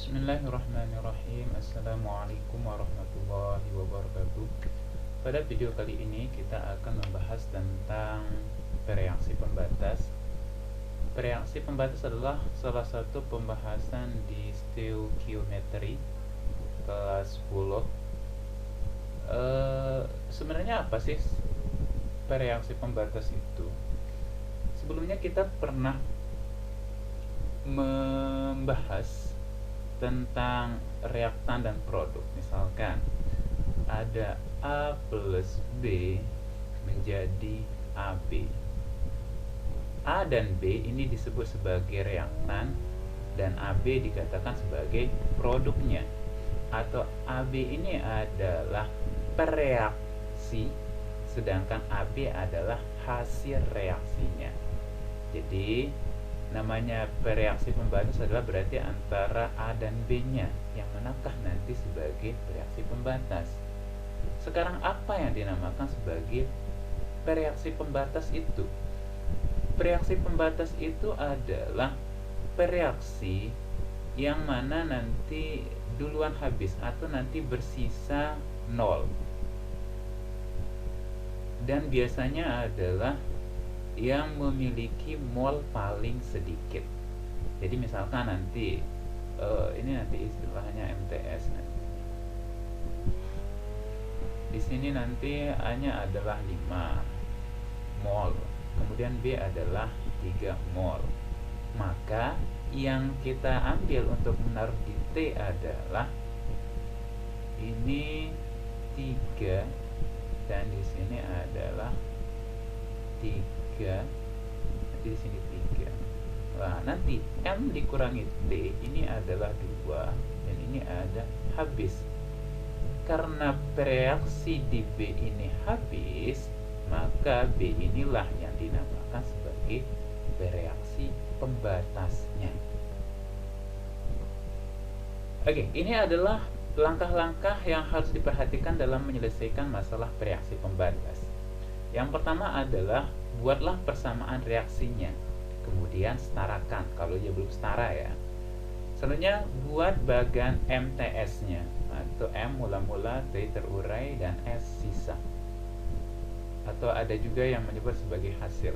Bismillahirrahmanirrahim. Assalamualaikum warahmatullahi wabarakatuh. Pada video kali ini kita akan membahas tentang bereaksi pembatas. Bereaksi pembatas adalah salah satu pembahasan di stoichiometry kelas 10. Sebenarnya apa sih bereaksi pembatas itu? Sebelumnya kita pernah membahas tentang reaktan dan produk. Misalkan ada A plus B menjadi AB. A dan B ini disebut sebagai reaktan dan AB dikatakan sebagai produknya. Atau AB ini adalah pereaksi, sedangkan AB adalah hasil reaksinya. Jadi namanya bereaksi pembatas adalah berarti antara A dan B-nya, yang manakah nanti sebagai bereaksi pembatas. Sekarang apa yang dinamakan sebagai bereaksi pembatas itu? Bereaksi pembatas itu adalah bereaksi yang mana nanti duluan habis atau nanti bersisa 0. Dan biasanya adalah yang memiliki mol paling sedikit. Jadi misalkan nanti ini nanti istilahnya MTS nanti. Di sini nanti A-nya adalah 5 mol, kemudian B adalah 3 mol. Maka yang kita ambil untuk menaruh di T adalah ini 3 dan di sini adalah 3. Nanti di sini 3. Nah, nanti M dikurangi T ini adalah 2 dan ini ada habis. Karena bereaksi di B ini habis, maka B inilah yang dinamakan sebagai bereaksi pembatasnya. Oke, ini adalah langkah-langkah yang harus diperhatikan dalam menyelesaikan masalah bereaksi pembatas. Yang pertama adalah buatlah persamaan reaksinya, kemudian setarakan kalau dia belum setara ya. Selanjutnya buat bagan MTS-nya, atau M mula-mula, T terurai, dan S sisa, atau ada juga yang menyebut sebagai hasil.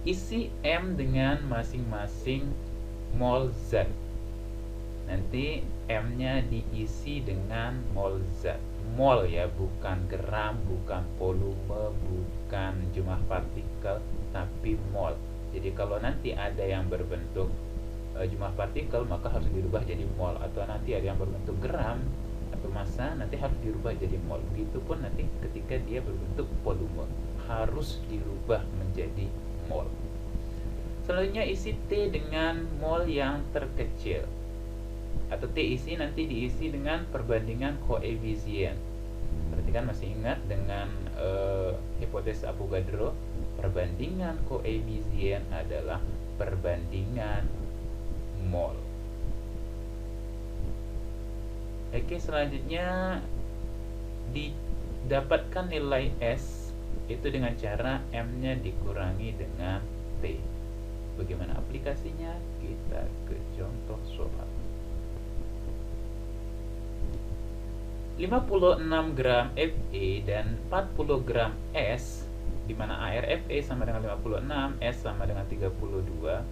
Isi M dengan masing-masing mol zat. Nanti M-nya diisi dengan mol zat. Mol ya, bukan gram, bukan volume, bukan jumlah partikel, tapi mol. Jadi kalau nanti ada yang berbentuk jumlah partikel, maka harus dirubah jadi mol. Atau nanti ada yang berbentuk gram atau massa, nanti harus dirubah jadi mol. Begitupun nanti ketika dia berbentuk volume, harus dirubah menjadi mol. Selanjutnya isi T dengan mol yang terkecil, atau T isi nanti diisi dengan perbandingan koefisien. Perhatikan, masih ingat dengan hipotesis Avogadro, perbandingan koefisien adalah perbandingan mol. Oke, selanjutnya didapatkan nilai S itu dengan cara M-nya dikurangi dengan T. Bagaimana aplikasinya? Kita ke contoh soal. 56 gram Fe dan 40 gram S, di mana ARFE sama dengan 56, S sama dengan 32.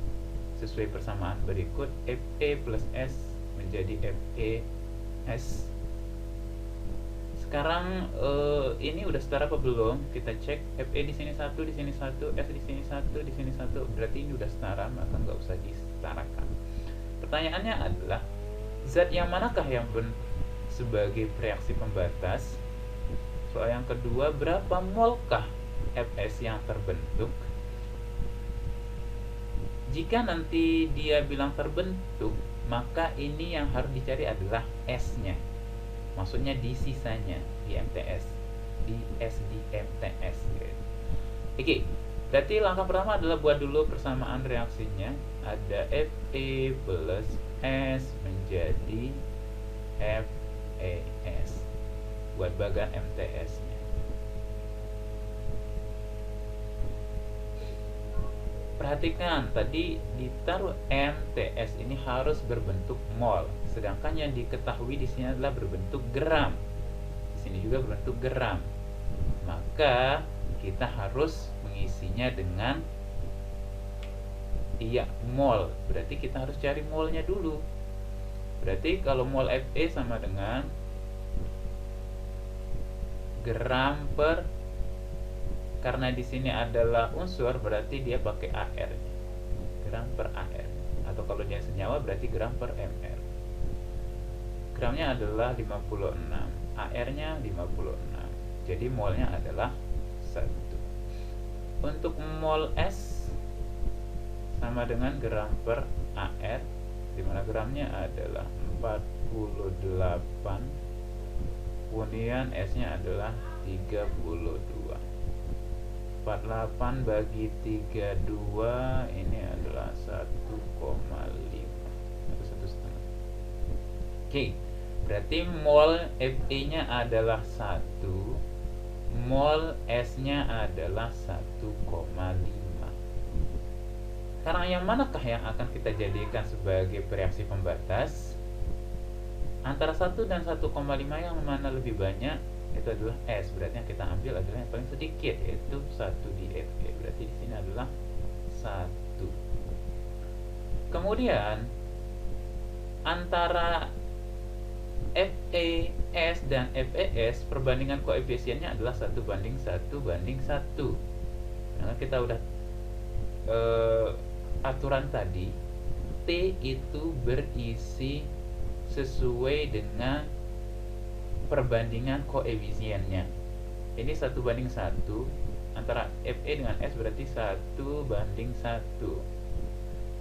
Sesuai persamaan berikut, Fe plus S menjadi FeS. Sekarang ini udah setara apa belum? Kita cek. Fe di sini 1, di sini 1, S di sini 1, di sini 1. Berarti ini udah setara, maka nggak usah disetarakan. Pertanyaannya adalah zat yang manakah yang sebagai reaksi pembatas? Soal yang kedua, berapa molkah Fs yang terbentuk? Jika nanti dia bilang terbentuk, maka ini yang harus dicari adalah S-nya. Maksudnya di sisanya, di MTS, di S di MTS. Oke, berarti langkah pertama adalah buat dulu persamaan reaksinya. Ada Fe plus S menjadi FeS. Buat bagan MTS-nya. Perhatikan tadi ditaruh MTS ini harus berbentuk mol, sedangkan yang diketahui di sini adalah berbentuk gram. Di sini juga berbentuk gram. Maka kita harus mengisinya dengan mol. Berarti kita harus cari molnya dulu. Berarti kalau mol Fe sama dengan gram per, karena di sini adalah unsur berarti dia pakai AR, gram per AR, atau kalau dia senyawa berarti gram per mR. Gramnya adalah 56, AR-nya 56, jadi molnya adalah 1. Untuk mol S sama dengan gram per AR, dimana gramnya adalah 48, kemudian S-nya adalah 32. 48 bagi 32 ini adalah 1,5 atau 1,5. Oke, berarti mol Fe nya adalah 1, mol S nya adalah 1,5. Sekarang yang manakah yang akan kita jadikan sebagai reaksi pembatas? Antara 1 dan 1,5 yang mana lebih banyak? Itu adalah S, berarti yang kita ambil adalah yang paling sedikit, yaitu 1 di Fe. Berarti di sini adalah 1. Kemudian antara FeS dan FeS perbandingan koefisiennya adalah 1:1:1. Nah, kita udah aturan tadi, T itu berisi sesuai dengan perbandingan koefisiennya. Ini 1:1 antara Fe dengan S, berarti 1:1.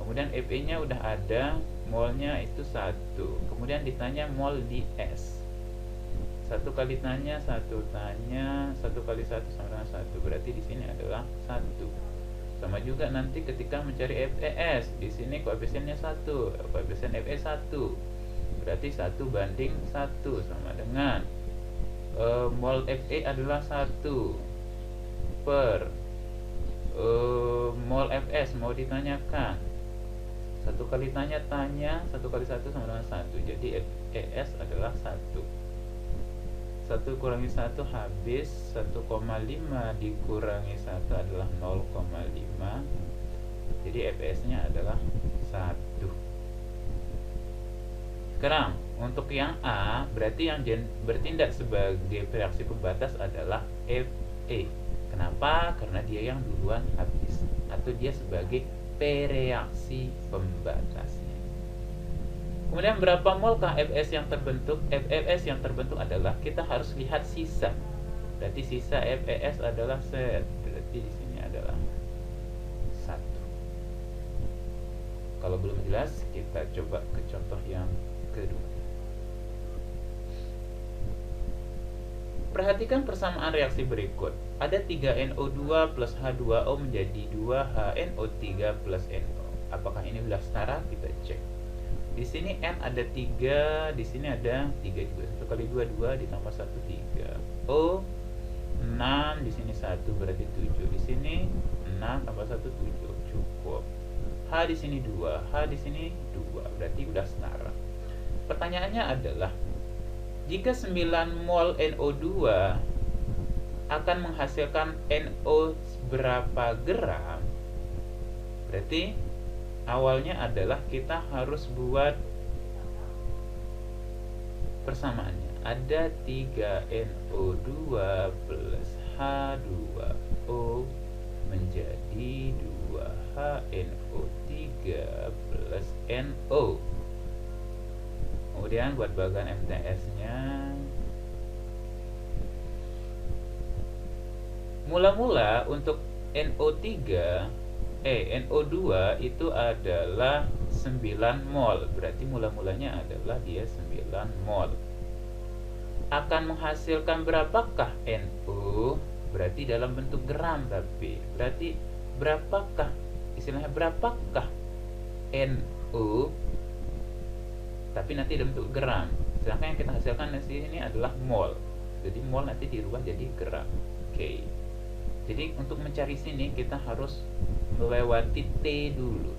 Kemudian Fe nya udah ada, molnya itu 1. Kemudian ditanya mol di S. 1 kali tanya 1 kali 1 sama dengan 1. Berarti di sini adalah 1. Sama juga nanti ketika mencari FeS, di sini koefisiennya 1, koefisien Fe 1. Berarti 1:1 sama dengan mol Fe adalah 1 per mol Fs mau ditanyakan. 1 kali tanya 1 kali 1 sama dengan 1. Jadi Fes adalah 1. 1 kurangi 1 habis, 1,5 dikurangi 1 adalah 0,5. Jadi Fs nya adalah 1. Sekarang untuk yang A, berarti yang bertindak sebagai reaksi pembatas adalah Fe. Kenapa? Karena dia yang duluan habis, atau dia sebagai pereaksi pembatasnya. Kemudian berapa molkah Fs yang terbentuk? Fs yang terbentuk adalah, kita harus lihat sisa. Berarti sisa Fes adalah set. Berarti di sini adalah 1. Kalau belum jelas, kita coba ke contoh yang kedua. Perhatikan persamaan reaksi berikut. Ada 3NO2 plus H2O menjadi 2HNO3 plus NO. Apakah ini sudah setara? Kita cek. Di sini N ada 3, di sini ada 3 juga. 1 kali 2 2 ditambah 1 3. O 6, di sini 1 berarti 7. Di sini 6 tambah 1 7. Cukup. H di sini 2, H di sini 2. Berarti udah setara. Pertanyaannya adalah, jika 9 mol NO2 akan menghasilkan NO berapa gram? Berarti awalnya adalah kita harus buat persamaannya. Ada 3NO2 plus H2O menjadi 2HNO3 plus NO. Kemudian buat bagian MTS-nya, mula-mula untuk NO2 itu adalah 9 mol. Berarti mula-mulanya adalah dia 9 mol. Akan menghasilkan berapakah NO? Berarti dalam bentuk gram, tapi berarti berapakah, istilahnya berapakah NO, tapi nanti dalam bentuk gram. Sedangkan yang kita hasilkan di sini adalah mol. Jadi mol nanti dirubah jadi gram. Oke. Jadi untuk mencari sini kita harus melewati T dulu.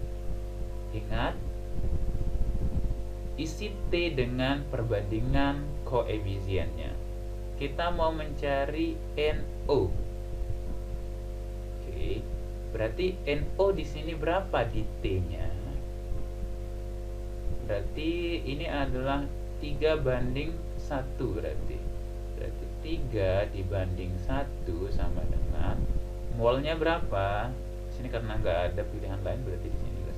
Ingat, isi T dengan perbandingan koefisiennya. Kita mau mencari NO. Oke, berarti NO di sini berapa di T-nya? Berarti ini adalah 3 banding 1 berarti 3 dibanding 1 sama dengan molnya berapa? Sini karena nggak ada pilihan lain berarti di sini juga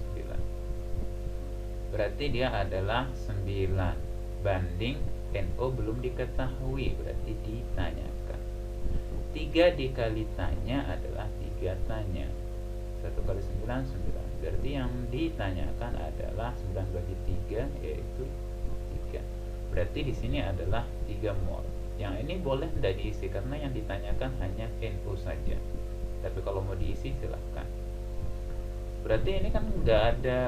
9. Berarti dia adalah 9 banding NO belum diketahui, berarti ditanyakan. 3 dikali tanya adalah 3 tanya. 1 kali 9, 9. Berarti yang ditanyakan adalah 9 bagi 3 yaitu 3. Berarti di sini adalah 3 mol. Yang ini boleh tidak diisi karena yang ditanyakan hanya NO saja. Tapi kalau mau diisi silahkan. Berarti ini kan nggak ada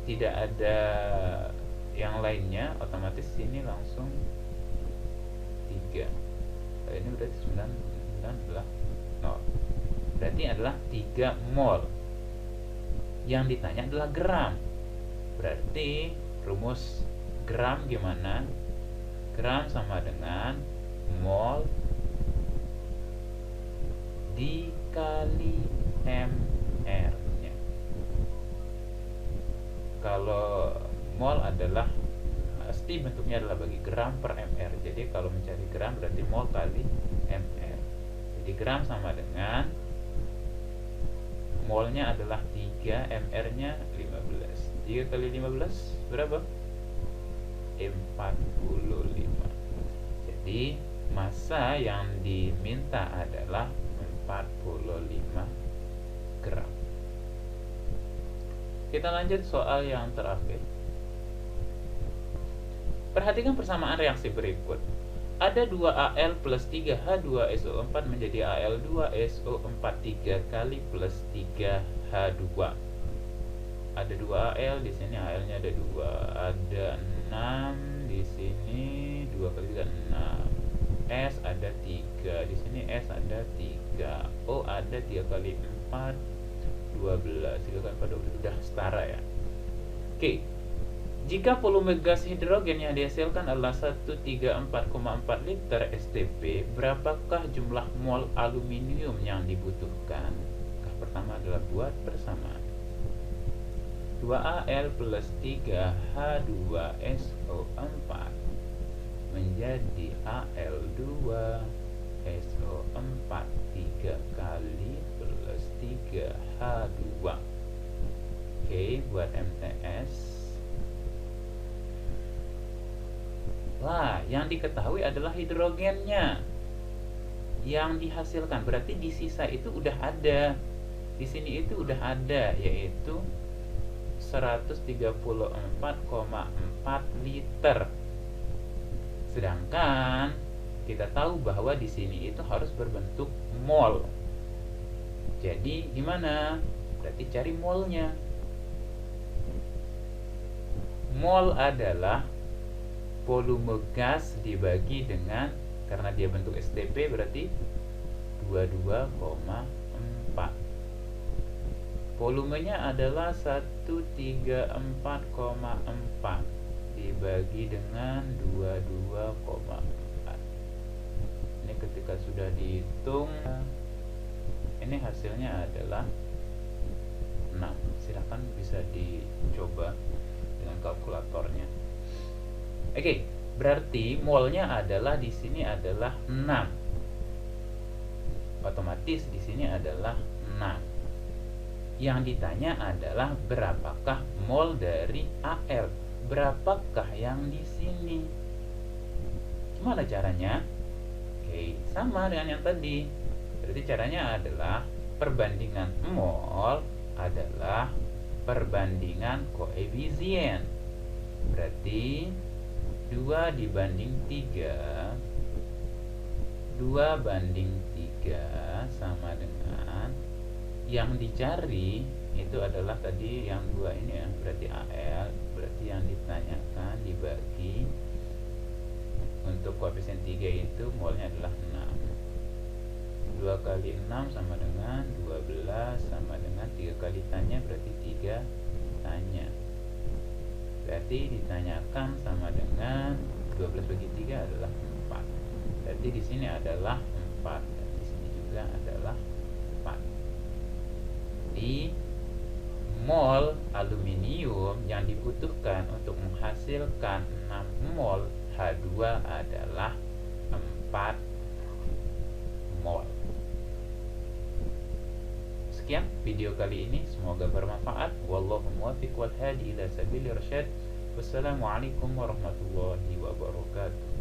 tidak ada yang lainnya, otomatis sini langsung 3. Ini berarti 9 adalah 0. Berarti adalah 3 mol. Yang ditanya adalah gram. Berarti rumus gram gimana? Gram sama dengan mol dikali mR-nya. Kalau mol adalah pasti bentuknya adalah bagi gram per mR. Jadi kalau mencari gram berarti mol kali mR. Jadi gram sama dengan molnya adalah 3, mR-nya 15. 3 kali 15 berapa? 45. Jadi massa yang diminta adalah 45 gram. Kita lanjut soal yang terakhir. Perhatikan persamaan reaksi berikut. Ada 2Al plus 3H2SO4 menjadi Al2SO4 3 kali plus 3H2. Ada 2Al, di sini Al-nya ada 2. Ada 6 di sini, 2 kali 3 6. S ada 3, di sini S ada 3. O ada 3 kali 4 12. 3 kali 4 12 sudah setara ya. Oke. Jika volume gas hidrogen yang dihasilkan adalah 134,4 liter STP, berapakah jumlah mol aluminium yang dibutuhkan? Pertama adalah buat persamaan. 2Al plus 3H2SO4 menjadi Al2SO4 3 kali plus 3H2. Oke, buat MTS. Lah, yang diketahui adalah hidrogennya yang dihasilkan. Berarti di sisa itu udah ada. Di sini itu udah ada, yaitu 134,4 liter. Sedangkan kita tahu bahwa di sini itu harus berbentuk mol. Jadi gimana? Berarti cari molnya. Mol adalah volume gas dibagi dengan, karena dia bentuk STP berarti 22,4. Volumenya adalah 134,4 dibagi dengan 22,4. Ini ketika sudah dihitung, ini hasilnya adalah 6. Silahkan bisa dicoba dengan kalkulatornya. Oke, berarti molnya adalah di sini adalah 6. Otomatis di sini adalah 6. Yang ditanya adalah berapakah mol dari Al? Berapakah yang di sini? Gimana caranya? Oke, sama dengan yang tadi. Berarti caranya adalah perbandingan mol adalah perbandingan koefisien. Berarti 2 dibanding 3, 2 banding 3 sama dengan yang dicari itu adalah tadi yang 2 ini ya, berarti Al, berarti yang ditanyakan dibagi untuk koefisien 3 itu molnya adalah 6. 2 2 kali 6 sama dengan 12, sama dengan 3 kali tanya berarti 3 tanya. Berarti ditanyakan sama dengan 12 bagi 3 adalah 4. Berarti di sini adalah 4 dan di sini juga adalah 4. Di mol aluminium yang dibutuhkan untuk menghasilkan 6 mol H2 adalah 4 mol. Sekian video kali ini, semoga bermanfaat. Wallahu muwaffiq wal hadi ila sabilir rasyad. Wassalamualaikum warahmatullahi wabarakatuh.